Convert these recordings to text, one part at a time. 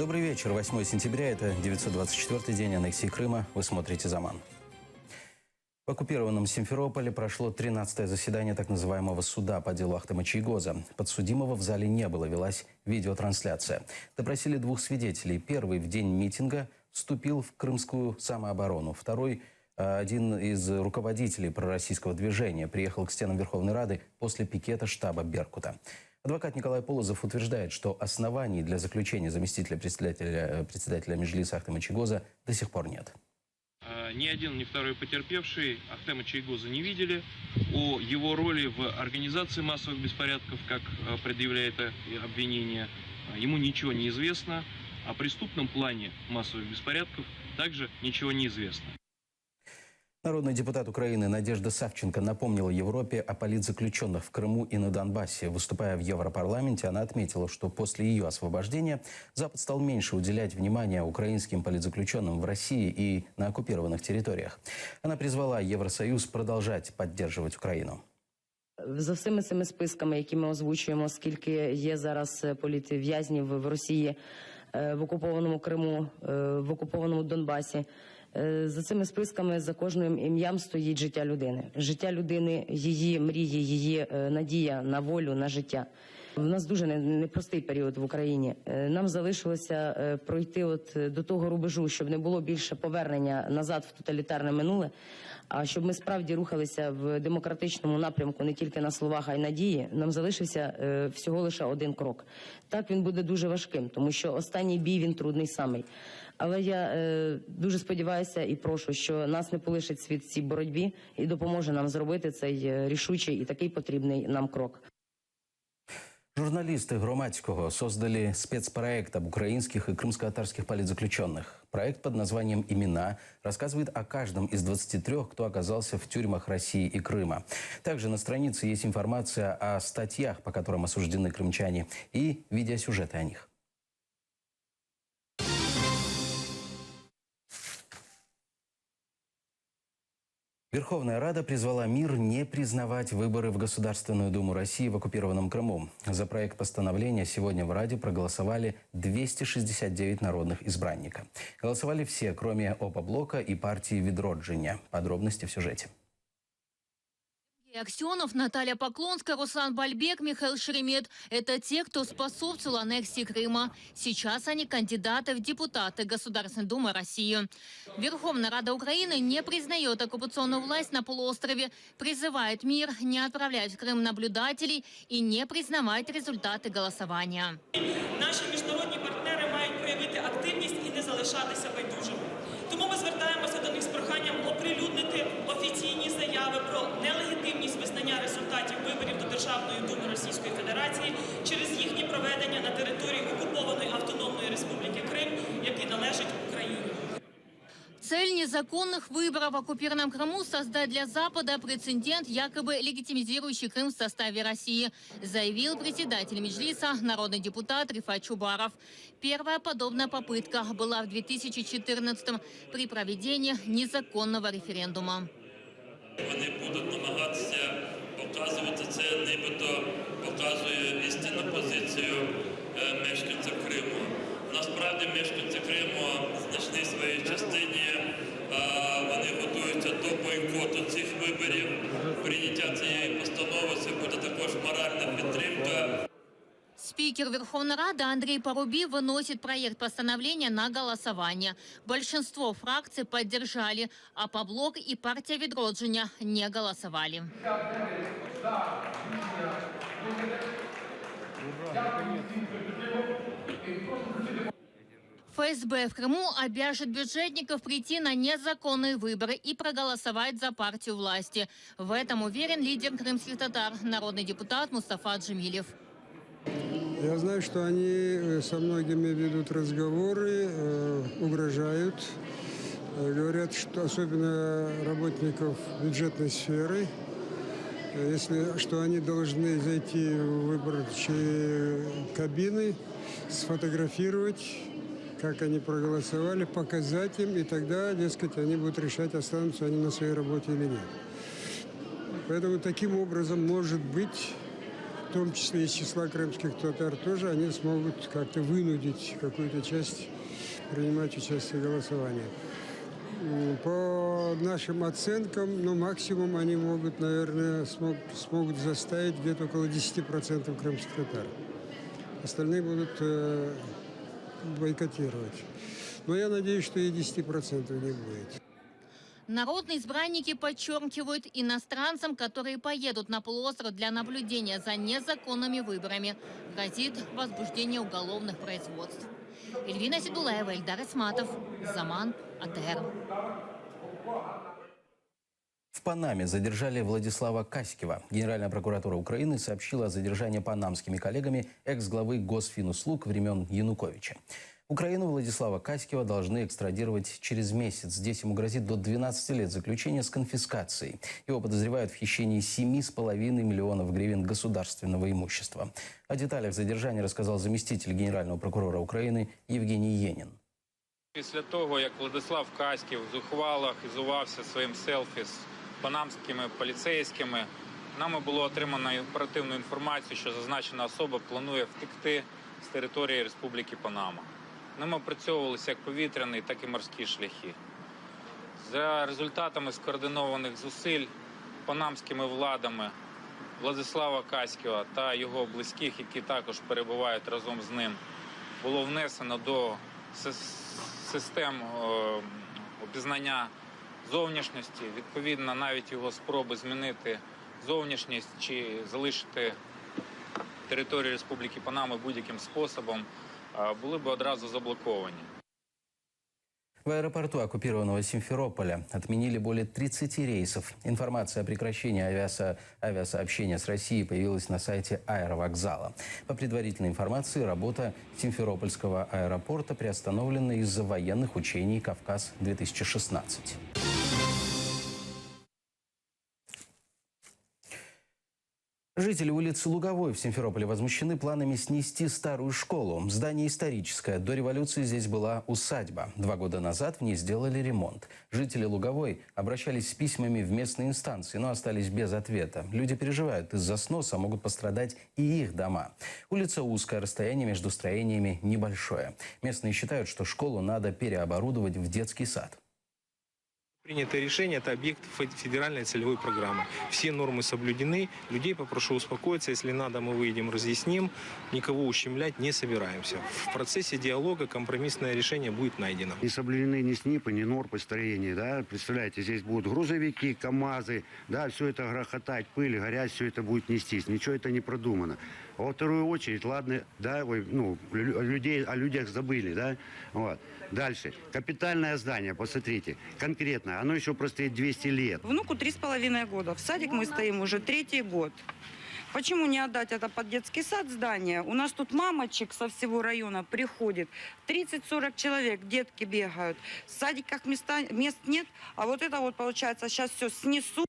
Добрый вечер. 8 сентября. Это 924-й день аннексии Крыма. Вы смотрите «Заман». В оккупированном Симферополе прошло 13-е заседание так называемого суда по делу Ахтема Чийгоза. Подсудимого в зале не было, велась видеотрансляция. Допросили двух свидетелей. Первый в день митинга вступил в крымскую самооборону. Второй, один из руководителей пророссийского движения, приехал к стенам Верховной Рады после пикета штаба Беркута. Адвокат Николай Полозов утверждает, что оснований для заключения заместителя председателя Меджлиса Ахтема Чийгоза до сих пор нет. Ни один, ни второй потерпевший Ахтема Чийгоза не видели. О его роли в организации массовых беспорядков, как предъявляет обвинение, ему ничего не известно. О преступном плане массовых беспорядков также ничего не известно. Народный депутат Украины Надежда Савченко напомнила Европе о политзаключенных в Крыму и на Донбассе. Выступая в Европарламенте, она отметила, что после ее освобождения Запад стал меньше уделять внимания украинским политзаключенным в России и на оккупированных территориях. Она призвала Євросоюз продовжувати підтримувати Україну. За всіми цими списками, які ми озвучуємо, скільки є зараз політв'язнів в Росії, в окупованому Криму, в окупованому Донбасі, за цими списками, за кожним ім'ям стоїть життя людини. Життя людини, її мрії, її надія на волю, на життя. У нас дуже непростий період в Україні. Нам залишилося пройти до того рубежу, щоб не було більше повернення назад в тоталітарне минуле, а щоб ми справді рухалися в демократичному напрямку не тільки на словах, а й надії. Нам залишився всього лише один крок. Так, він буде дуже важким, тому що останній бій, він трудний самий. Але я дуже сподіваюся і прошу, що нас не полишить світ в цій боротьбі і допоможе нам зробити цей рішучий і такий потрібний нам крок. Журналисты Громадского создали спецпроект об украинских и крымско-татарских политзаключенных. Проект под названием «Имена» рассказывает о каждом из 23, кто оказался в тюрьмах России и Крыма. Также на странице есть информация о статьях, по которым осуждены крымчане, и видеосюжеты о них. Верховная Рада призвала мир не признавать выборы в Государственную Думу России в оккупированном Крыму. За проект постановления сегодня в Раде проголосовали 269 народных избранников. Голосовали все, кроме Опоблока и партии «Відродження». Подробности в сюжете. Аксенов, Наталья Поклонская, Руслан Бальбек, Михаил Шеремет – это те, кто способствовал аннексии Крыма. Сейчас они кандидаты в депутаты Государственной Думы России. Верховная Рада Украины не признает оккупационную власть на полуострове, призывает мир не отправлять в Крым наблюдателей и не признавать результаты голосования. Наші міжнародні партнери мають проявити активність і не залишатися байдужими. Тому ми звертаємося до них з проханням оприлюднити офіційні заяви про нелегітимність визнання результатів виборів до Державної Думи Російської Федерації через їхнє проведення на території окупованої Автономної Республіки Крим, який належить Україні. Цель незаконных выборов в оккупированном Крыму – создать для Запада прецедент, якобы легитимизирующий Крым в составе России, заявил председатель Меджлиса, народный депутат Рифат Чубаров. Первая подобная попытка была в 2014-м при проведении незаконного референдума. Вони будуть намагатися показувати це, нібито показує істинну позицію мешканців Криму. Насправді мешканці Криму в значній своїй частині вони готуються до бойкоту цих виборів. Прийняття цієї постанови – це буде також моральна підтримка. Спикер Верховной Рады Андрей Парубий выносит проект постановления на голосование. Большинство фракций поддержали, а Опоблок и партия «Відродження» не голосовали. ФСБ в Крыму обяжет бюджетников прийти на незаконные выборы и проголосовать за партию власти. В этом уверен лидер крымских татар, народный депутат Мустафа Джемилев. Я знаю, что они со многими ведут разговоры, угрожают. Говорят, что особенно работников бюджетной сферы, что они должны зайти в выборчие кабины, сфотографировать, как они проголосовали, показать им, и тогда, дескать, они будут решать, останутся они на своей работе или нет. Поэтому таким образом, может быть, том числе из числа крымских татар тоже, они смогут как-то вынудить какую-то часть принимать участие в голосовании. По нашим оценкам, ну, максимум они могут, наверное, смогут заставить где-то около 10% крымских татар. Остальные будут бойкотировать. Но я надеюсь, что и 10% не будет. Народные избранники подчеркивают, иностранцам, которые поедут на полуостров для наблюдения за незаконными выборами, грозит возбуждение уголовных производств. Эльвина Седулаева, Эльдар Исматов, Заман, АТР. В Панаме задержали Владислава Каськева. Генеральная прокуратура Украины сообщила о задержании панамскими коллегами экс-главы Госфинуслуг времен Януковича. Украину Владислава Каськева должны экстрадировать через месяц. Здесь ему грозит до 12 лет заключения с конфискацией. Его подозревают в хищении 7,5 миллионов гривен государственного имущества. О деталях задержания рассказал заместитель генерального прокурора Украины Евгений Енин. Після того, як Владислав Каськів зухвало хизувався своїм селфі з панамськими поліцейськими, нами було отримано оперативну інформацію, що зазначена особа планує втекти з території Республіки Панама. Ним опрацьовувалися як повітряні, так і морські шляхи. За результатами скоординованих зусиль панамськими владами Владислава Каськіва та його близьких, які також перебувають разом з ним, було внесено до систем опізнання зовнішності. Відповідно, навіть його спроби змінити зовнішність чи залишити територію Республіки Панама будь-яким способом були бы одразу заблоковані. В аэропорту оккупированного Симферополя отменили более 30 рейсов. Информация о прекращении авиасообщения с Россией появилась на сайте аэровокзала. По предварительной информации, работа Симферопольского аэропорта приостановлена из-за военных учений «Кавказ-2016». Жители улицы Луговой в Симферополе возмущены планами снести старую школу. Здание историческое. До революции здесь была усадьба. 2 года назад в ней сделали ремонт. Жители Луговой обращались с письмами в местные инстанции, но остались без ответа. Люди переживают, из-за сноса могут пострадать и их дома. Улица узкая, расстояние между строениями небольшое. Местные считают, что школу надо переоборудовать в детский сад. Принятое решение – это объект федеральной целевой программы. Все нормы соблюдены. Людей попрошу успокоиться. Если надо, мы выйдем, разъясним. Никого ущемлять не собираемся. В процессе диалога компромиссное решение будет найдено. Не соблюдены ни СНИПы, ни нормы строения. Да? Представляете, здесь будут грузовики, КАМАЗы. Да, все это грохотать, пыль, горять, все это будет нестись. Ничего это не продумано. А во вторую очередь, ладно, да, о людях забыли, да, вот. Дальше. Капитальное здание, посмотрите, конкретно, оно еще простоит 200 лет. Внуку 3,5 года. В садик мы стоим уже 3-й год. Почему не отдать это под детский сад здание? У нас тут мамочек со всего района приходит. 30-40 человек, детки бегают. В садиках мест нет, а вот это вот получается сейчас все снесут.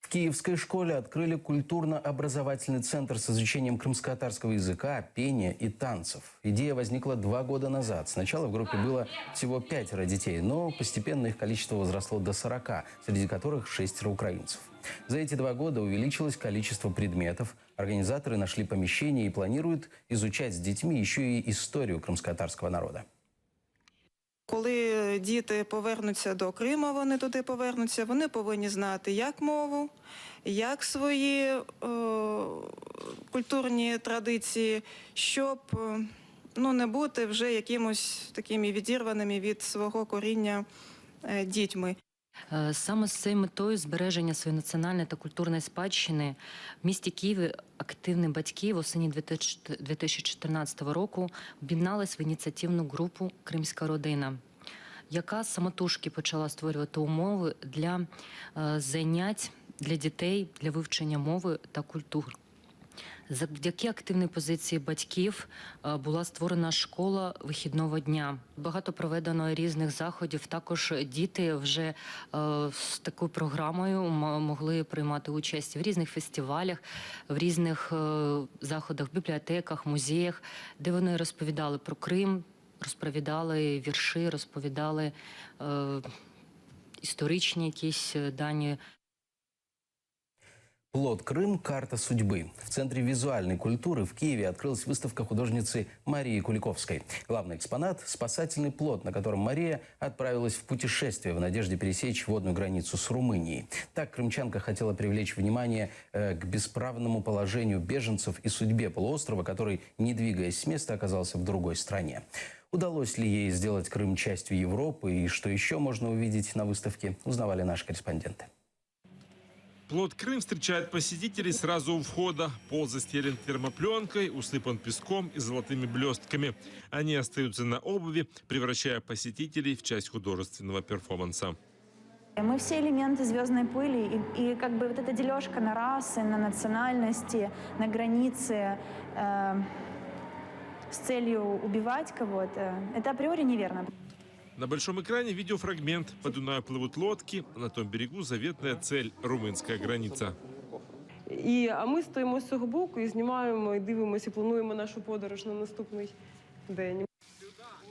В Киевской школе открыли культурно-образовательный центр с изучением крымско-татарского языка, пения и танцев. Идея возникла 2 года назад. Сначала в группе было всего 5 детей, но постепенно их количество возросло до 40, среди которых 6 украинцев. За эти 2 года увеличилось количество предметов. Организаторы нашли помещение и планируют изучать с детьми еще и историю крымско-татарского народа. Коли діти повернуться до Криму, вони туди повернуться, вони повинні знати як мову, як свої культурні традиції, щоб не бути вже якимось такими відірваними від свого коріння дітьми. Саме з цією метою збереження своєї національної та культурної спадщини в місті Києві активні батьки восени 2014 року об'єднались в ініціативну групу «Кримська родина», яка самотужки почала створювати умови для занять для дітей, для вивчення мови та культур. Завдяки активній позиції батьків була створена школа вихідного дня. Багато проведено різних заходів. Також діти вже з такою програмою могли приймати участь в різних фестивалях, в різних заходах, бібліотеках, музеях, де вони розповідали про Крим, розповідали вірші, розповідали історичні якісь дані. Плод Крым. Карта судьбы. В Центре визуальной культуры в Киеве открылась выставка художницы Марии Куликовской. Главный экспонат – спасательный плод, на котором Мария отправилась в путешествие в надежде пересечь водную границу с Румынией. Так крымчанка хотела привлечь внимание к бесправному положению беженцев и судьбе полуострова, который, не двигаясь с места, оказался в другой стране. Удалось ли ей сделать Крым частью Европы и что еще можно увидеть на выставке, узнавали наши корреспонденты. Плод Крым встречает посетителей сразу у входа. Пол застелен термопленкой, усыпан песком и золотыми блестками. Они остаются на обуви, превращая посетителей в часть художественного перформанса. Мы все элементы звездной пыли, и как бы вот эта дележка на расы, на национальности, на границы с целью убивать кого-то, это априори неверно. На большом экране видеофрагмент. По Дунаю плывут лодки, а на том берегу заветная цель – румынська границя. А ми стоїмо з цього боку і знімаємо, і дивимося, і плануємо нашу подорож на наступний день.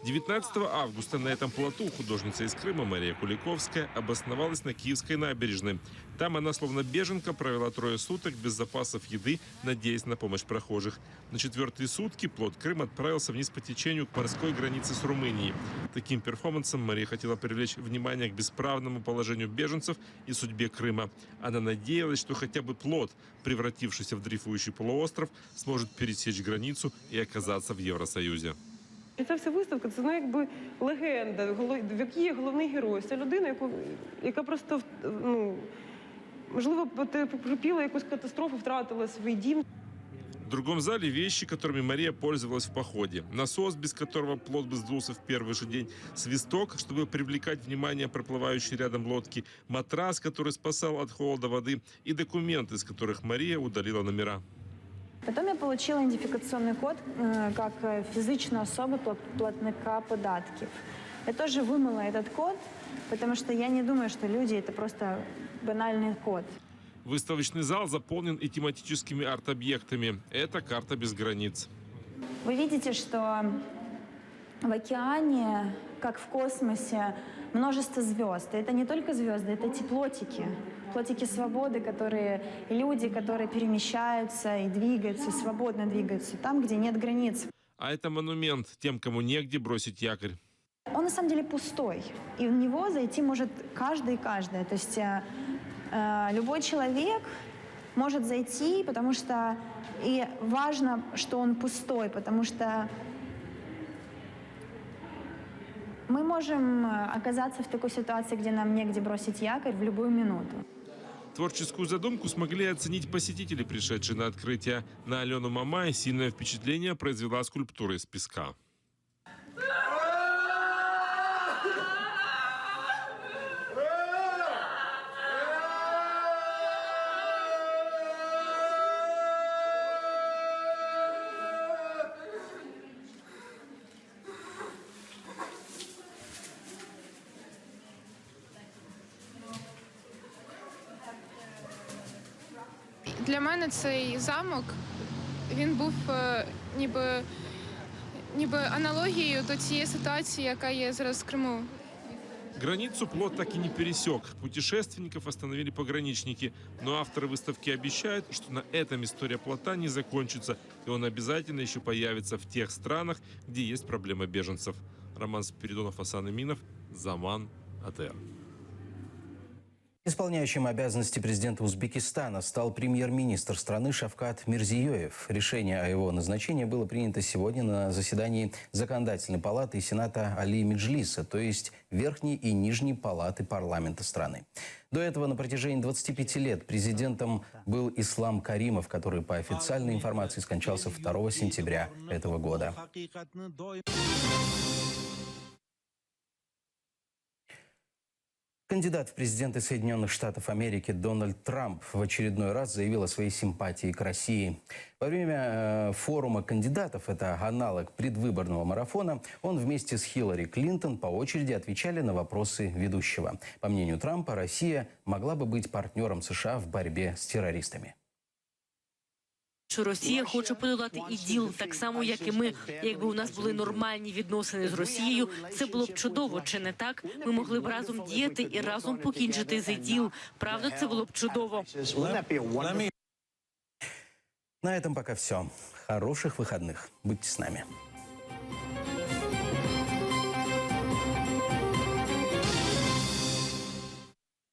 19 августа на этом плоту художница из Крыма Мария Куликовская обосновалась на Киевской набережной. Там она, словно беженка, провела 3 суток без запасов еды, надеясь на помощь прохожих. На 4-е сутки плот Крым отправился вниз по течению к морской границе с Румынией. Таким перформансом Мария хотела привлечь внимание к бесправному положению беженцев и судьбе Крыма. Она надеялась, что хотя бы плот, превратившийся в дрейфующий полуостров, сможет пересечь границу и оказаться в Евросоюзе. І ця вся виставка – це якби легенда, в якій є головний герой. Це людина, яка просто, можливо, потерпіла якусь катастрофу, втратила свій дім. В другом зале вещи, которыми Мария пользовалась в походе. Насос, без которого плот бы сдулся в первый же день. Свисток, чтобы привлекать внимание проплывающей рядом лодки. Матрас, который спасал от холода воды. И документы, из которых Мария удалила номера. Потом я получила идентификационный код как физичная особа платника податков. Я тоже вымыла этот код, потому что я не думаю, что люди – это просто банальный код. Выставочный зал заполнен и тематическими арт-объектами. Это карта без границ. Вы видите, что в океане, как в космосе, множество звезд. И это не только звезды, это эти плотики. Плотики свободы, люди, которые перемещаются и двигаются, и свободно двигаются там, где нет границ. А это монумент тем, кому негде бросить якорь. Он на самом деле пустой. И в него зайти может каждый и каждая. То есть любой человек может зайти, потому что и важно, что он пустой, потому что мы можем оказаться в такой ситуации, где нам негде бросить якорь в любую минуту. Творческую задумку смогли оценить посетители, пришедшие на открытие. На Алену Мамай сильное впечатление произвела скульптура из песка. Для мене цей замок, він був ніби аналогією до цієї ситуації, яка є зараз в Криму. Границу плот так и не пересек. Путешественников остановили пограничники. Но авторы выставки обещают, что на этом история плота не закончится. И он обязательно еще появится в тех странах, где есть проблема беженцев. Роман Спиридонов, Асан Иминов, Заман, АТР. Исполняющим обязанности президента Узбекистана стал премьер-министр страны Шавкат Мирзиёев. Решение о его назначении было принято сегодня на заседании Законодательной палаты и Сената Али Меджлиса, то есть Верхней и Нижней палаты парламента страны. До этого на протяжении 25 лет президентом был Ислам Каримов, который по официальной информации скончался 2 сентября этого года. Кандидат в президенты Соединенных Штатов Америки Дональд Трамп в очередной раз заявил о своей симпатии к России. Во время форума кандидатов, это аналог предвыборного марафона, он вместе с Хиллари Клинтон по очереди отвечали на вопросы ведущего. По мнению Трампа, Россия могла бы быть партнером США в борьбе с террористами. що Росія хоче подолати іділ, так само, як і ми. Якби у нас були нормальні відносини з Росією, це було б чудово, чи не так? Ми могли б разом діяти і разом покінчити з іділ. Правда, це було б чудово. На этом пока все. Хороших выходных. Будьте с нами.